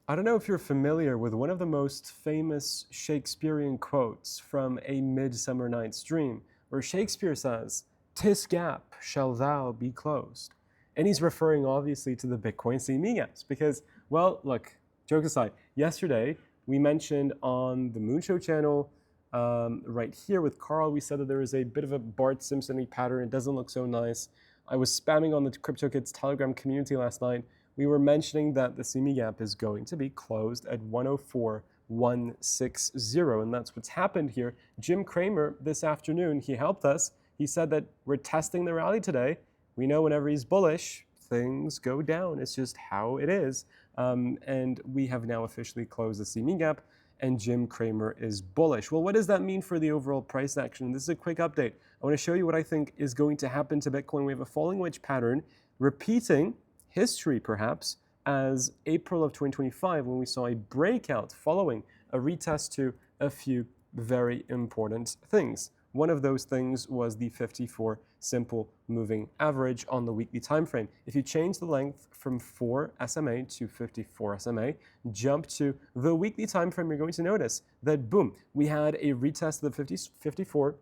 I don't know if you're familiar with one of the most famous Shakespearean quotes from A Midsummer Night's Dream, where Shakespeare says, "'Tis gap shall thou be closed." And he's referring obviously to the Bitcoin CME gaps because, well, look, joke aside, yesterday we mentioned on the Moonshow channel, right here with Carl, we said that there is a bit of a Bart Simpson-y pattern. It doesn't look so nice. I was spamming on the CryptoKids Telegram community last night. We were mentioning that the CME gap is going to be closed at 104,160, and that's what's happened here. Jim Cramer this afternoon, he helped us. He said that we're testing the rally today. We know whenever he's bullish, things go down. It's just how it is. And we have now officially closed the CME gap, and Jim Cramer is bullish. Well, what does that mean for the overall price action? This is a quick update. I want to show you what I think is going to happen to Bitcoin. We have a falling wedge pattern repeating history, perhaps, as April of 2025, when we saw a breakout following a retest to a few very important things. One of those things was the 54 simple moving average on the weekly time frame. If you change the length from 4 SMA to 54 SMA, jump to the weekly time frame, you're going to notice that, boom, we had a retest of the 54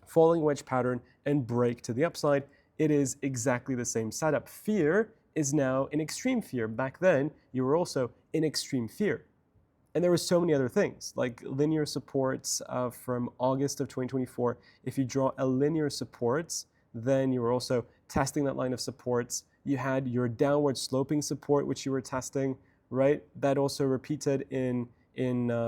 falling wedge pattern and break to the upside. It is exactly the same setup. Fear is now in extreme fear. Back then, you were also in extreme fear. And there were so many other things, like linear supports from August of 2024. If you draw a linear supports, then you were also testing that line of supports. You had your downward sloping support, which you were testing, right? That also repeated in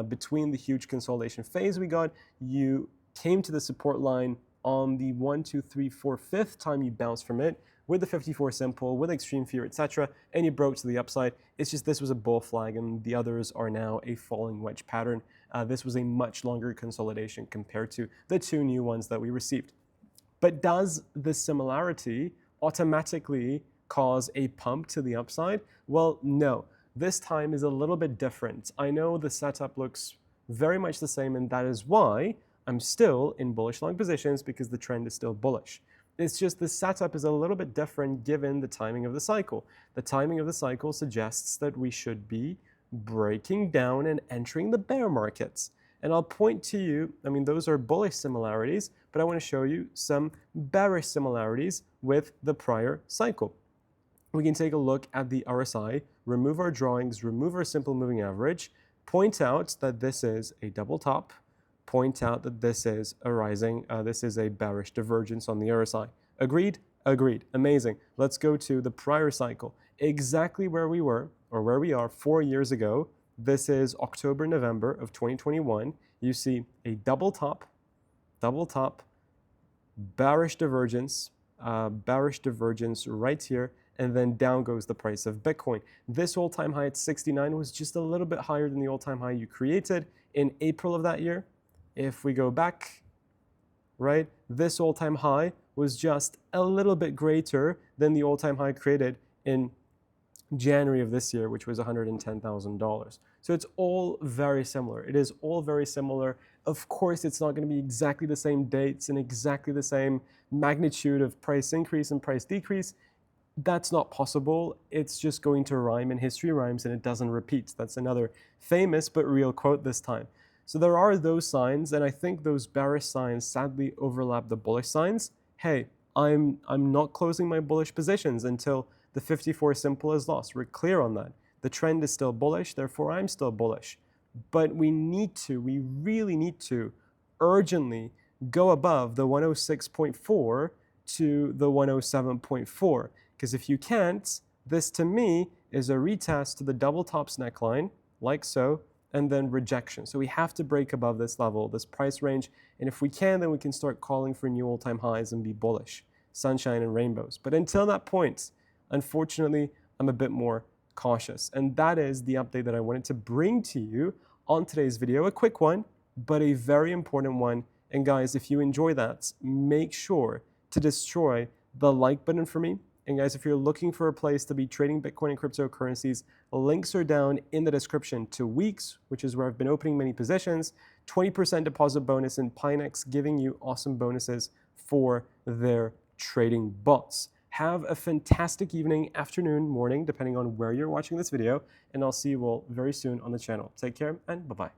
between the huge consolidation phase we got. You came to the support line on the 1, 2, 3, 4, 5th time you bounced from it, with the 54 simple, with extreme fear, etc., and you broke to the upside. It's just this was a bull flag, and the others are now a falling wedge pattern. This was a much longer consolidation compared to the two new ones that we received. But does this similarity automatically cause a pump to the upside? Well, no. This time is a little bit different. I know the setup looks very much the same, and that is why I'm still in bullish long positions, because the trend is still bullish. It's just the setup is a little bit different given the timing of the cycle. The timing of the cycle suggests that we should be breaking down and entering the bear markets. And I'll point to you, I mean, those are bullish similarities, but I want to show you some bearish similarities with the prior cycle. We can take a look at the RSI, remove our drawings, remove our simple moving average, point out that this is a double top, point out that this is a rising, this is a bearish divergence on the RSI. Agreed? Agreed. Amazing. Let's go to the prior cycle. Exactly where we were, or where we are 4 years ago. This is October, November of 2021. You see a double top, bearish divergence right here, and then down goes the price of Bitcoin. This all-time high at 69 was just a little bit higher than the all-time high you created in April of that year. If we go back, right, this all-time high was just a little bit greater than the all-time high created in January of this year, which was $110,000. So it's all very similar. It is all very similar. Of course, it's not going to be exactly the same dates and exactly the same magnitude of price increase and price decrease. That's not possible. It's just going to rhyme, and history rhymes and it doesn't repeat. That's another famous but real quote this time. So there are those signs, and I think those bearish signs sadly overlap the bullish signs. Hey, I'm not closing my bullish positions until the 54 simple is lost. We're clear on that. The trend is still bullish, therefore I'm still bullish. But we really need to urgently go above the 106.4 to the 107.4. Because if you can't, this to me is a retest to the double tops neckline, like so, and then rejection. So we have to break above this level, this price range, and if we can, then we can start calling for new all-time highs and be bullish, sunshine and rainbows. But until that point, unfortunately, I'm a bit more cautious. And that is the update that I wanted to bring to you on today's video. A quick one, but a very important one. And guys, if you enjoy that, make sure to destroy the like button for me. And guys, if you're looking for a place to be trading Bitcoin and cryptocurrencies, links are down in the description to Weeks, which is where I've been opening many positions, 20% deposit bonus, and Pinex giving you awesome bonuses for their trading bots. Have a fantastic evening, afternoon, morning, depending on where you're watching this video, and I'll see you all very soon on the channel. Take care, and bye-bye.